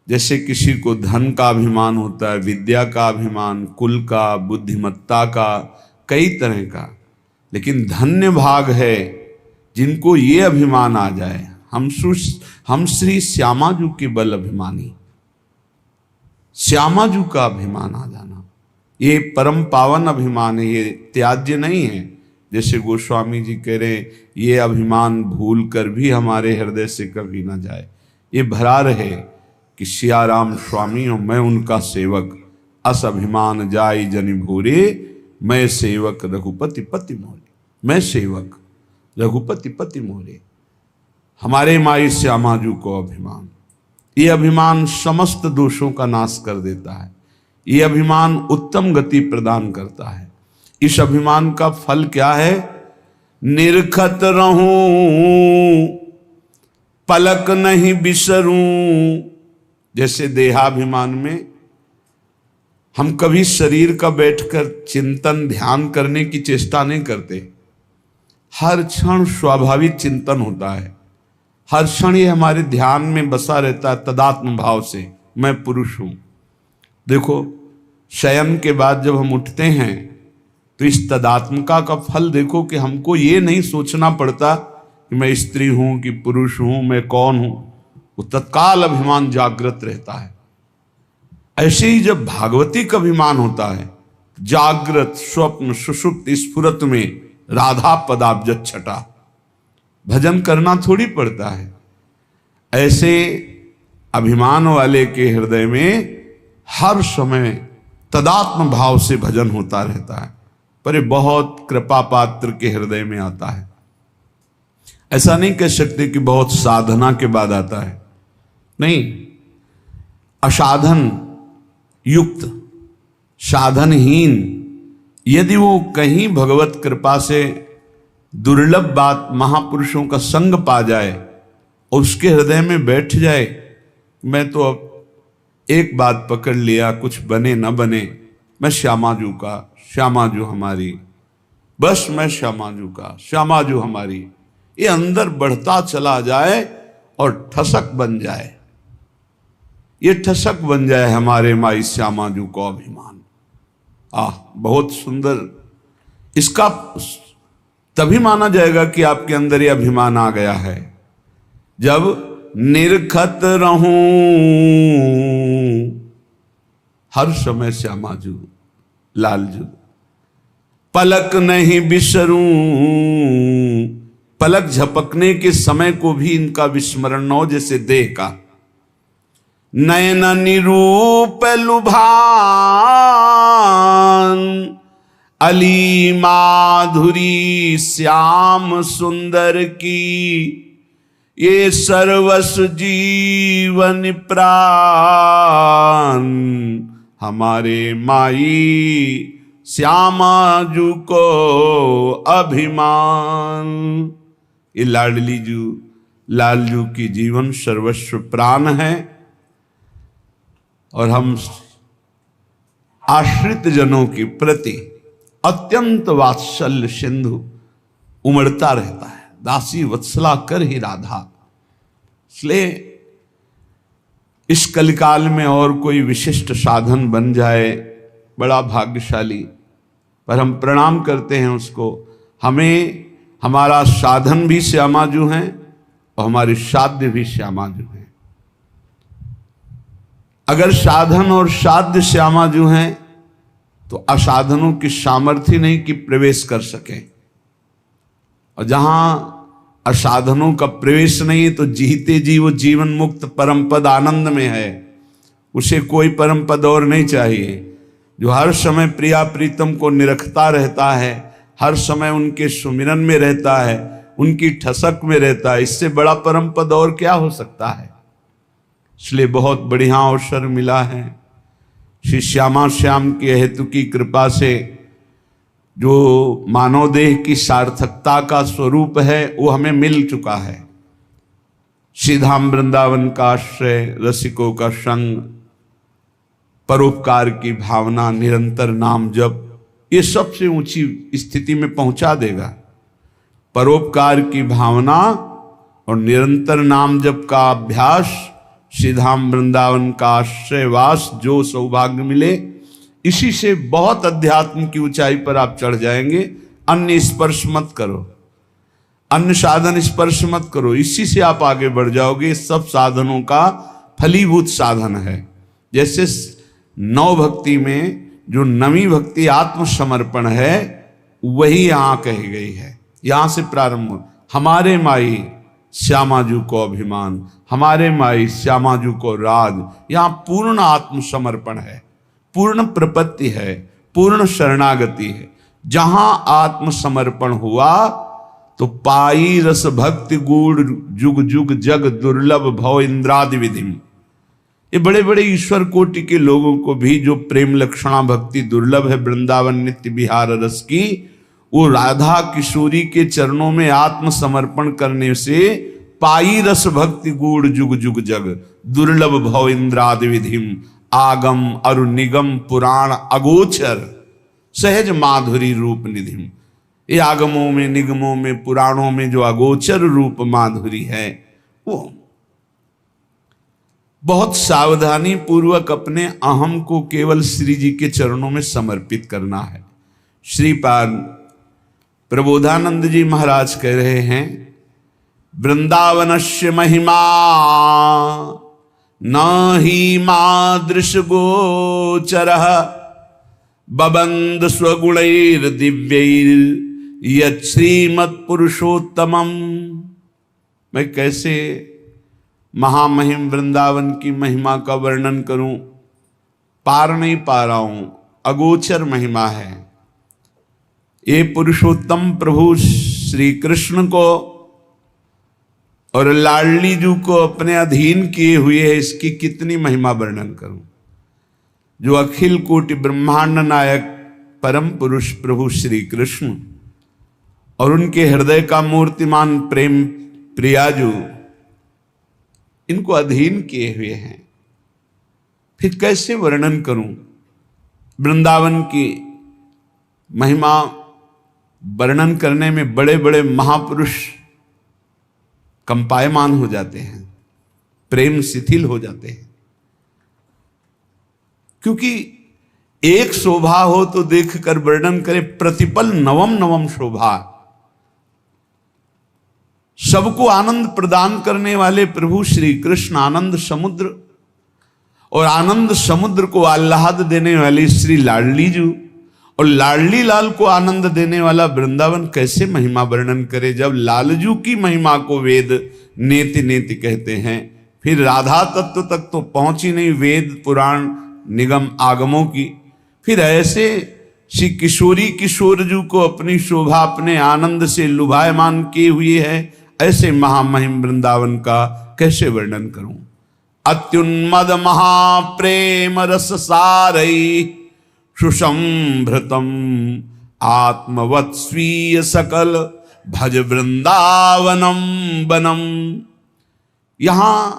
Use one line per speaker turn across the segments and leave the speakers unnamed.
जैसे किसी को धन का अभिमान होता है, विद्या का अभिमान, कुल का, बुद्धिमत्ता का, कई तरह का, लेकिन धन्य भाग है जिनको ये अभिमान आ जाए, हम श्री श्यामाजू के बल अभिमानी, श्यामाजू का अभिमान आ जाना, ये परम पावन अभिमान है, ये त्याज्य नहीं है। जैसे गोस्वामी जी कह रहे हैं, ये अभिमान भूल कर भी हमारे हृदय से कभी ना जाए, ये भरा रहे कि सियाराम स्वामी हो मैं उनका सेवक, अस अभिमान जाय जनि भूरे, मैं सेवक रघुपति पति मोरे, मैं सेवक रघुपति पति मोरे। हमारे माई श्यामाजू को अभिमान, ये अभिमान समस्त दोषों का नाश कर देता है, ये अभिमान उत्तम गति प्रदान करता है। इस अभिमान का फल क्या है? निरखत रहूं पलक नहीं बिसरूं। जैसे देहाभिमान में हम कभी शरीर का बैठकर चिंतन ध्यान करने की चेष्टा नहीं करते, हर क्षण स्वाभाविक चिंतन होता है, हर क्षण ये हमारे ध्यान में बसा रहता है तदात्म भाव से, मैं पुरुष हूं। देखो शयन के बाद जब हम उठते हैं तो इस तदात्मका का फल देखो कि हमको ये नहीं सोचना पड़ता कि मैं स्त्री हूं कि पुरुष हूं, मैं कौन हूं, वो तत्काल अभिमान जागृत रहता है। ऐसे ही जब भागवती का अभिमान होता है, जागृत स्वप्न सुषुप्त स्फुरत में राधा पदाब्ज छटा, भजन करना थोड़ी पड़ता है। ऐसे अभिमान वाले के हृदय में हर समय तदात्म भाव से भजन होता रहता है, पर ये बहुत कृपा पात्र के हृदय में आता है। ऐसा नहीं कह सकते कि बहुत साधना के बाद आता है, नहीं, असाधन युक्त, साधनहीन यदि वो कहीं भगवत कृपा से दुर्लभ बात महापुरुषों का संग पा जाए और उसके हृदय में बैठ जाए, मैं तो अब एक बात पकड़ लिया, कुछ बने न बने, मैं श्यामाजू का, श्यामाजू हमारी, बस मैं श्यामाजू का, श्यामाजू हमारी, ये अंदर बढ़ता चला जाए और ठसक बन जाए, ये ठसक बन जाए हमारे माई श्यामाजू को अभिमान। बहुत सुंदर, इसका तभी माना जाएगा कि आपके अंदर ये अभिमान आ गया है जब निरखत रहूं हर समय श्यामाजू लालजू, पलक नहीं बिसरूं, पलक झपकने के समय को भी इनका विस्मरण न हो, जैसे देह का। नयन निरूप लुभान अली माधुरी श्याम सुंदर की, ये सर्वस जीवन प्राण हमारे माई श्यामाजू को अभिमान। ये लालजू की जीवन सर्वस्व प्राण है और हम आश्रित जनों के प्रति अत्यंत वात्सल्य सिंधु उमड़ता रहता है, दासी वत्सला कर ही राधा। इसलिए इस कलिकाल में और कोई विशिष्ट साधन बन जाए बड़ा भाग्यशाली, पर हम प्रणाम करते हैं उसको। हमें हमारा साधन भी श्यामाजू हैं और हमारी साध्य भी श्यामाजू हैं। अगर साधन और साध्य श्यामाजू हैं तो असाधनों की सामर्थ्य नहीं कि प्रवेश कर सकें, और जहां असाधनों का प्रवेश नहीं है तो जीते जी वो जीवन मुक्त परम पद आनंद में है, उसे कोई परम पद और नहीं चाहिए। जो हर समय प्रिया प्रीतम को निरखता रहता है, हर समय उनके सुमिरन में रहता है, उनकी ठसक में रहता है, इससे बड़ा परम पद और क्या हो सकता है। इसलिए बहुत बढ़िया अवसर मिला है श्री श्यामा श्याम के हेतु की कृपा से, जो मानव देह की सार्थकता का स्वरूप है वो हमें मिल चुका है। श्रीधाम वृंदावन का आश्रय, रसिकों का संग, परोपकार की भावना, निरंतर नाम जप, ये सबसे ऊंची स्थिति में पहुंचा देगा। परोपकार की भावना और निरंतर नाम जप का अभ्यास श्री धाम वृंदावन का आश्रयवास जो सौभाग्य मिले, इसी से बहुत अध्यात्म की ऊंचाई पर आप चढ़ जाएंगे। अन्य स्पर्श मत करो, अन्य साधन स्पर्श मत करो, इसी से आप आगे बढ़ जाओगे। सब साधनों का फलीभूत साधन है। जैसे नौ भक्ति में जो नवी भक्ति आत्मसमर्पण है, वही यहां कही गई है। यहां से प्रारंभ हो, हमारे माई श्यामाजू को अभिमान, हमारे माई श्यामाजू को राज। यहां पूर्ण आत्मसमर्पण है, पूर्ण प्रपत्ति है, पूर्ण शरणागति है। जहां आत्मसमर्पण हुआ तो पाई रस भक्ति गूढ़ जुग जुग जग दुर्लभ भव इंद्रादि विधिम। ये बड़े बड़े ईश्वर कोटि के लोगों को भी जो प्रेम लक्षणा भक्ति दुर्लभ है वृंदावन नित्य विहार रस की, वो राधा किशोरी के चरणों में आत्मसमर्पण करने से पाई रस भक्ति गूढ़ जुग जुग जग दुर्लभ भव इंद्रादि विधिम। आगम अरु निगम पुराण अगोचर सहज माधुरी रूप निधिम। ये आगमों में निगमों में पुराणों में जो अगोचर रूप माधुरी है, वो बहुत सावधानी पूर्वक अपने अहम को केवल श्री जी के चरणों में समर्पित करना है। श्रीपाद प्रबोधानंद जी महाराज कह रहे हैं, वृंदावनस्य महिमा न ही मादृश गोचरः बबंद स्वगुणैर दिव्यैर यत् श्रीमत्पुरुषोत्तमम्। मैं कैसे महामहिम वृंदावन की महिमा का वर्णन करूं, पार नहीं पा रहा हूं। अगोचर महिमा है। ये पुरुषोत्तम प्रभु श्री कृष्ण को और लाडली जू को अपने अधीन किए हुए है, इसकी कितनी महिमा वर्णन करूं। जो अखिल कोटि ब्रह्मांड नायक परम पुरुष प्रभु श्री कृष्ण और उनके हृदय का मूर्तिमान प्रेम प्रियाजू, इनको अधीन किए हुए हैं। फिर कैसे वर्णन करूं। वृंदावन की महिमा वर्णन करने में बड़े बड़े महापुरुष कंपायमान हो जाते हैं, प्रेम शिथिल हो जाते हैं। क्योंकि एक शोभा हो तो देखकर वर्णन करे, प्रतिपल नवम नवम शोभा। सबको आनंद प्रदान करने वाले प्रभु श्री कृष्ण आनंद समुद्र, और आनंद समुद्र को आह्लाद देने वाली श्री लाडली जू, और लाडली लाल को आनंद देने वाला वृंदावन, कैसे महिमा वर्णन करे। जब लालजू की महिमा को वेद नेति नेति कहते हैं, फिर राधा तत्व तक तो पहुंची नहीं, वेद पुराण निगम आगमों की। फिर ऐसे श्री किशोरी किशोरजू को अपनी शोभा अपने आनंद से लुभायमान किए हुए है। ऐसे महामहिम वृंदावन का कैसे वर्णन करूं। अत्युन्मद महाप्रेम रस सारई सुसंभृतम आत्मवत् स्वीय सकल भज वृंदावनम बनम। यहां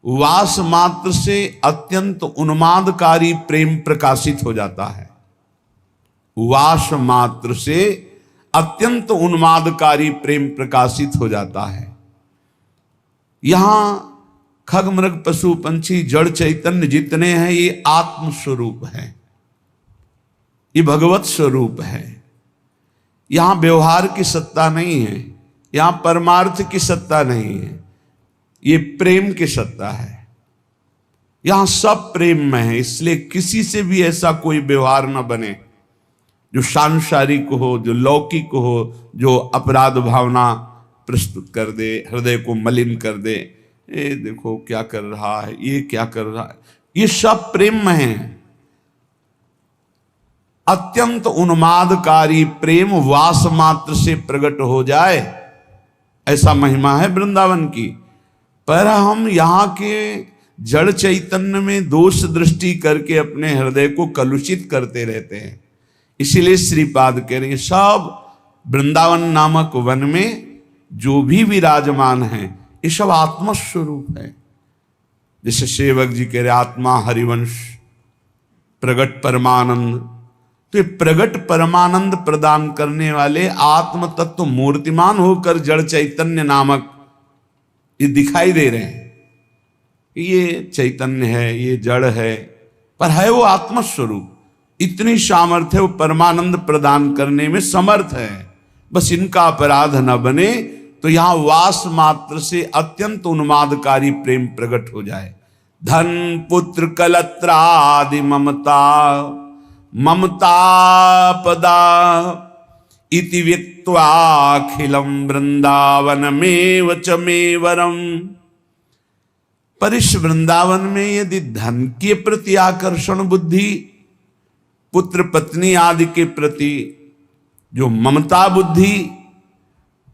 वास मात्र से अत्यंत उन्मादकारी प्रेम प्रकाशित हो जाता है। वास मात्र से अत्यंत उन्मादकारी प्रेम प्रकाशित हो जाता है। यहां खग मृग पशु पंछी जड़ चैतन्य जितने हैं, ये आत्म स्वरूप है, ये भगवत स्वरूप है। यहां व्यवहार की सत्ता नहीं है, यहां परमार्थ की सत्ता नहीं है, ये प्रेम की सत्ता है। यहां सब प्रेम में है, इसलिए किसी से भी ऐसा कोई व्यवहार न बने जो सांसारिक हो, जो लौकिक हो, जो अपराध भावना प्रस्तुत कर दे, हृदय को मलिन कर दे। ये देखो क्या कर रहा है, ये क्या कर रहा है, ये सब प्रेम में है। अत्यंत उन्मादकारी प्रेम वास मात्र से प्रकट हो जाए, ऐसा महिमा है वृंदावन की। पर हम यहाँ के जड़ चैतन्य में दोष दृष्टि करके अपने हृदय को कलुषित करते रहते हैं। इसीलिए श्रीपाद कह रहे हैं, सब वृंदावन नामक वन में जो भी विराजमान है, ये सब आत्मस्वरूप है। जैसे सेवक जी कह रहे आत्मा हरिवंश प्रगट परमानंद, तो ये प्रगट परमानंद प्रदान करने वाले आत्म तत्व मूर्तिमान होकर जड़ चैतन्य नामक ये दिखाई दे रहे हैं। ये चैतन्य है, ये जड़ है, पर है वो आत्मस्वरूप। इतनी सामर्थ्य वो परमानंद प्रदान करने में समर्थ है। बस इनका अपराध न बने तो यहां वास मात्र से अत्यंत उन्मादकारी प्रेम प्रकट हो जाए। धन पुत्र कलत्रादि ममता ममतापदा इति व्यक्त्वाखिलम वृंदावनमेव च मे वरम। पर इस वृंदावन में यदि धन के प्रति आकर्षण बुद्धि, पुत्र पत्नी आदि के प्रति जो ममता बुद्धि,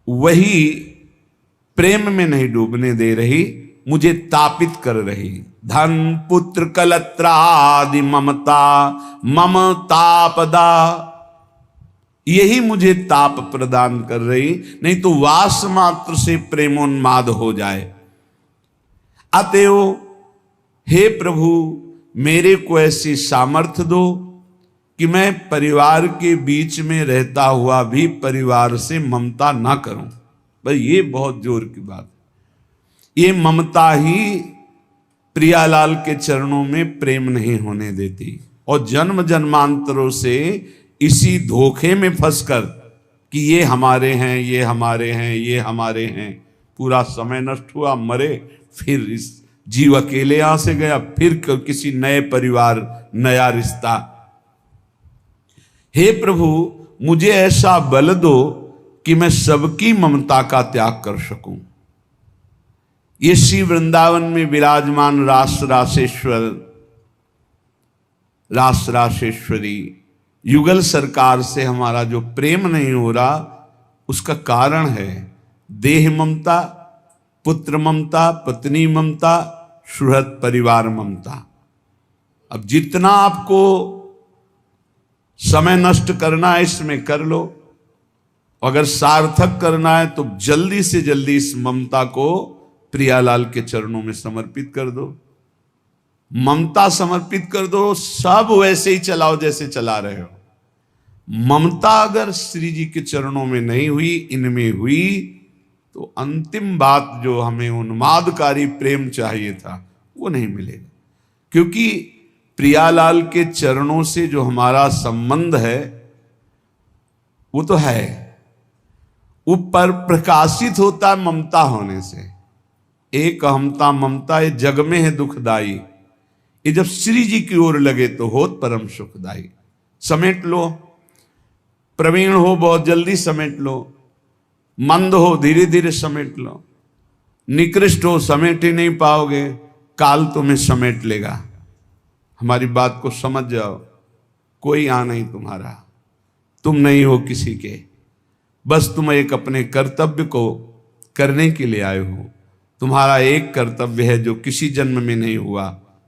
वही प्रेम में नहीं डूबने दे रही, मुझे तापित कर रही। धन पुत्र कलत्रा आदि ममता ममतापदा, यही मुझे ताप प्रदान कर रही, नहीं तो वास मात्र से प्रेमोन्माद हो जाए। अतएव हे प्रभु, मेरे को ऐसी सामर्थ्य दो कि मैं परिवार के बीच में रहता हुआ भी परिवार से ममता ना करूं। भाई ये बहुत जोर की बात है। ये ममता ही प्रियालाल के चरणों में प्रेम नहीं होने देती, और जन्म जन्मांतरों से इसी धोखे में फंसकर कि ये हमारे हैं, ये हमारे हैं, ये हमारे हैं, पूरा समय नष्ट हुआ, मरे, फिर इस जीव अकेले यहां से गया, फिर किसी नए परिवार, नया रिश्ता। हे प्रभु, मुझे ऐसा बल दो कि मैं सबकी ममता का त्याग कर सकूं। ये श्री वृंदावन में विराजमान रास रासेश्वर, रास रासेश्वरी युगल सरकार से हमारा जो प्रेम नहीं हो रहा, उसका कारण है देह ममता, पुत्र ममता, पत्नी ममता, सुहृद परिवार ममता। अब जितना आपको समय नष्ट करना है इसमें कर लो, अगर सार्थक करना है तो जल्दी से जल्दी इस ममता को प्रियालाल के चरणों में समर्पित कर दो। ममता समर्पित कर दो, सब वैसे ही चलाओ जैसे चला रहे हो। ममता अगर श्री जी के चरणों में नहीं हुई, इनमें हुई, तो अंतिम बात जो हमें उन्मादकारी प्रेम चाहिए था वो नहीं मिलेगा। क्योंकि प्रियालाल के चरणों से जो हमारा संबंध है वो तो है, वो पर प्रकाशित होता है ममता होने से। एक अहमता ममता ये जग में है दुखदाई, ये जब श्री जी की ओर लगे तो होत परम सुखदाई। समेट लो, प्रवीण हो बहुत जल्दी समेट लो, मंद हो धीरे धीरे समेट लो, निकृष्ट हो समेट ही नहीं पाओगे, काल तुम्हें समेट लेगा। हमारी बात को समझ जाओ, कोई आ नहीं तुम्हारा, तुम नहीं हो किसी के, बस तुम एक अपने कर्तव्य को करने के लिए आए हो। तुम्हारा एक कर्तव्य है जो किसी जन्म में नहीं हुआ,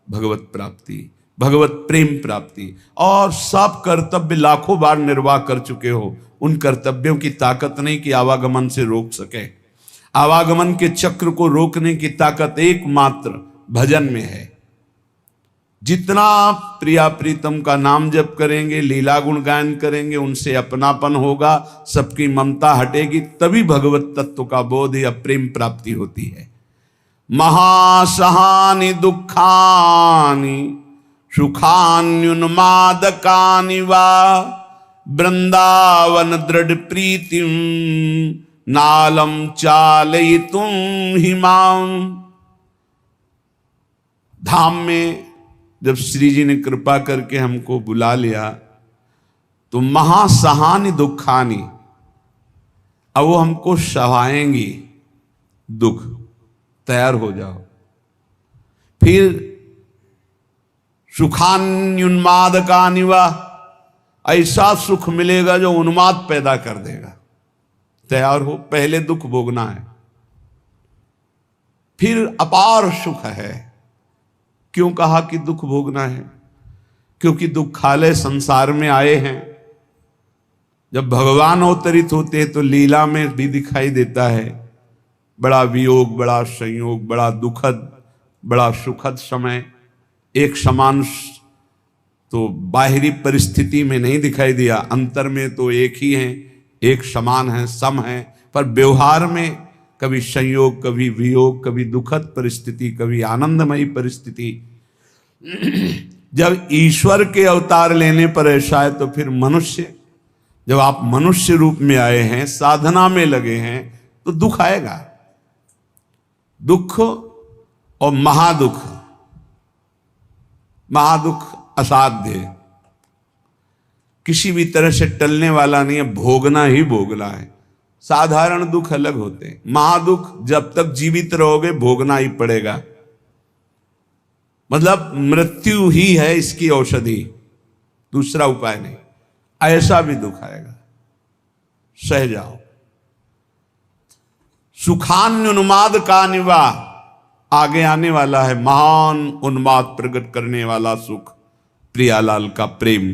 भगवत प्राप्ति, भगवत प्रेम प्राप्ति। और सब कर्तव्य लाखों बार निर्वाह कर चुके हो, उन कर्तव्यों की ताकत नहीं कि आवागमन से रोक सके। आवागमन के चक्र को रोकने की ताकत एकमात्र भजन में है। जितना प्रिया प्रीतम का नाम जप करेंगे, लीला गुण गायन करेंगे, उनसे अपनापन होगा, सबकी ममता हटेगी, तभी भगवत तत्व का बोध या प्रेम प्राप्ति होती है। महासहानि दुखानि सुखान्युन्मादकानि वा वृंदावन दृढ़ प्रीतिम नालम चालयितुम हिमाम। धाम में जब श्री जी ने कृपा करके हमको बुला लिया तो महासहानि दुखानि, अब वो हमको सहाएंगी दुख, तैयार हो जाओ। फिर सुखान्युन्मादकानि वा, ऐसा सुख मिलेगा जो उन्माद पैदा कर देगा, तैयार हो, पहले दुख भोगना है। फिर अपार सुख है। क्यों कहा कि दुख भोगना है? क्योंकि दुखालय संसार में आए हैं। जब भगवान अवतरित होते हैं तो लीला में भी दिखाई देता है बड़ा वियोग, बड़ा संयोग, बड़ा दुखद, बड़ा सुखद समय। एक समान तो बाहरी परिस्थिति में नहीं दिखाई दिया, अंतर में तो एक ही हैं, एक समान है, सम है, पर व्यवहार में कभी संयोग, कभी वियोग, कभी दुखद परिस्थिति, कभी आनंदमयी परिस्थिति। जब ईश्वर के अवतार लेने पर ऐसा है तो फिर मनुष्य, जब आप मनुष्य रूप में आए हैं, साधना में लगे हैं, तो दुख आएगा। दुख और महादुख, महादुख असाध्य, किसी भी तरह से टलने वाला नहीं है, भोगना ही भोगना है। साधारण दुख अलग होते हैं, महादुख जब तक जीवित रहोगे भोगना ही पड़ेगा। मतलब मृत्यु ही है इसकी औषधि, दूसरा उपाय नहीं। ऐसा भी दुख आएगा, सह जाओ। सुखान्युन्माद का निवा, आगे आने वाला है महान उन्माद प्रकट करने वाला सुख, प्रियालाल का प्रेम।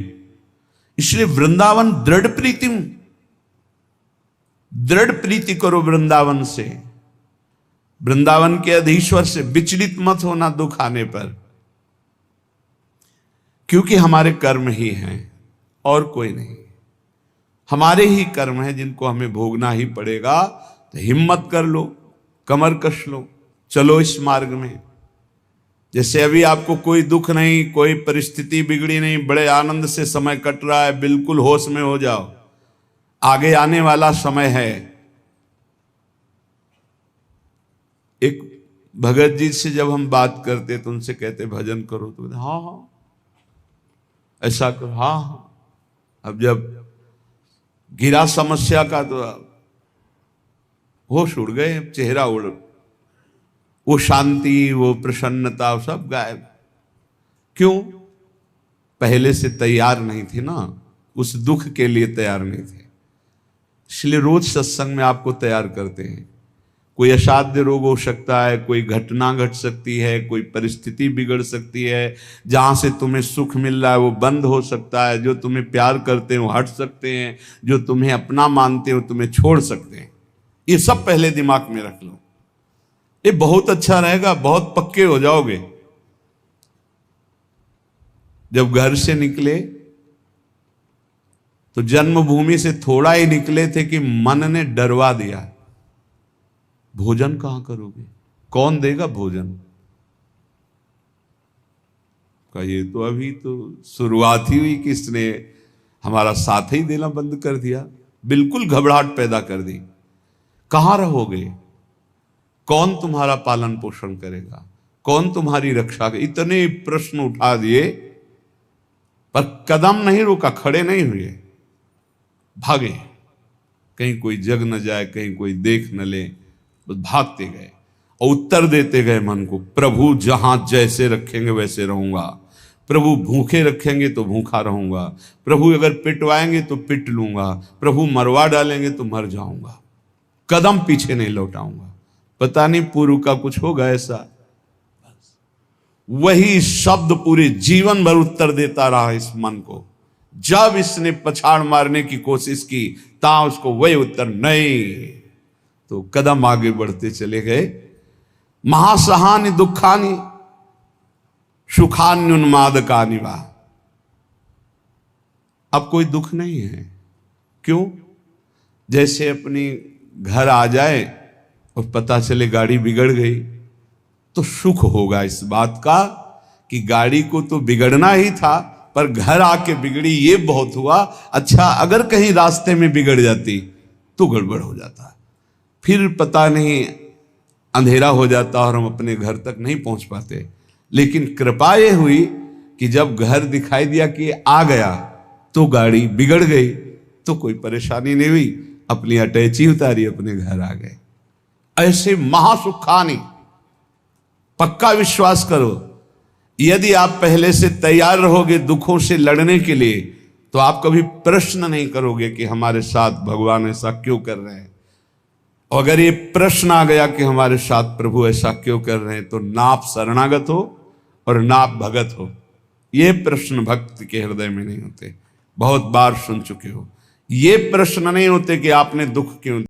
इसलिए वृंदावन दृढ़ प्रीतिम, दृढ़ प्रीति करो वृंदावन से, वृंदावन के अधीश्वर से। विचलित मत होना दुख आने पर, क्योंकि हमारे कर्म ही हैं और कोई नहीं। हमारे ही कर्म हैं जिनको हमें भोगना ही पड़ेगा। तो हिम्मत कर लो, कमर कस लो, चलो इस मार्ग में। जैसे अभी आपको कोई दुख नहीं, कोई परिस्थिति बिगड़ी नहीं, बड़े आनंद से समय कट रहा है, बिल्कुल होश में हो जाओ, आगे आने वाला समय है। एक भगत जी से जब हम बात करते तो उनसे कहते भजन करो, तो हाँ हाँ ऐसा करो, हाँ हाँ। अब जब गिरा समस्या का तो होश उड़ गए, चेहरा उड़, वो शांति, वो प्रसन्नता सब गायब। क्यों? पहले से तैयार नहीं थे ना, उस दुख के लिए तैयार नहीं थे। इसलिए रोज सत्संग में आपको तैयार करते हैं। कोई असाध्य रोग हो सकता है, कोई घटना घट सकती है, कोई परिस्थिति बिगड़ सकती है, जहां से तुम्हें सुख मिल रहा है वो बंद हो सकता है, जो तुम्हें प्यार करते हैं वो हट सकते हैं, जो तुम्हें अपना मानते हैं वो तुम्हें छोड़ सकते हैं। ये सब पहले दिमाग में रख लो, ये बहुत अच्छा रहेगा, बहुत पक्के हो जाओगे। जब घर से निकले तो जन्मभूमि से थोड़ा ही निकले थे कि मन ने डरवा दिया, भोजन कहां करोगे, कौन देगा भोजन का। ये तो अभी तो शुरुआत ही हुई कि इसने हमारा साथ ही देना बंद कर दिया, बिल्कुल घबराहट पैदा कर दी। कहां रहोगे, कौन तुम्हारा पालन पोषण करेगा, कौन तुम्हारी रक्षा करेगा। इतने प्रश्न उठा दिए पर कदम नहीं रुका, खड़े नहीं हुए, भागे। कहीं कोई जग न जाए, कहीं कोई देख न ले, बस भागते गए और उत्तर देते गए मन को, प्रभु जहां जैसे रखेंगे वैसे रहूंगा, प्रभु भूखे रखेंगे तो भूखा रहूंगा, प्रभु अगर पिटवाएंगे तो पिट लूंगा, प्रभु मरवा डालेंगे तो मर जाऊंगा, कदम पीछे नहीं लौटाऊंगा। पता नहीं पूर्व का कुछ होगा ऐसा। वही शब्द पूरे जीवन भर उत्तर देता रहा इस मन को। जब इसने पछाड़ मारने की कोशिश की ता उसको वही उत्तर नहीं, तो कदम आगे बढ़ते चले गए। महासहानि दुखानि सुखान्युन्मादकानि वा। अब कोई दुख नहीं है। क्यों? जैसे अपनी घर आ जाए और पता चले गाड़ी बिगड़ गई तो सुख होगा इस बात का कि गाड़ी को तो बिगड़ना ही था, पर घर आके बिगड़ी ये बहुत हुआ। अच्छा, अगर कहीं रास्ते में बिगड़ जाती तो गड़बड़ हो जाता, फिर पता नहीं अंधेरा हो जाता और हम अपने घर तक नहीं पहुंच पाते। लेकिन कृपा ये हुई कि जब घर दिखाई दिया कि आ गया तो गाड़ी बिगड़ गई, तो कोई परेशानी नहीं हुई, अपनी अटैची उतारी, अपने घर आ गए। ऐसे महासुखानी, पक्का विश्वास करो, यदि आप पहले से तैयार रहोगे दुखों से लड़ने के लिए तो आप कभी प्रश्न नहीं करोगे कि हमारे साथ भगवान ऐसा क्यों कर रहे हैं। और अगर ये प्रश्न आ गया कि हमारे साथ प्रभु ऐसा क्यों कर रहे हैं, तो ना आप शरणागत हो और ना आप भगत हो। ये प्रश्न भक्त के हृदय में नहीं होते, बहुत बार सुन चुके हो। ये प्रश्न नहीं होते कि आपने दुख क्यों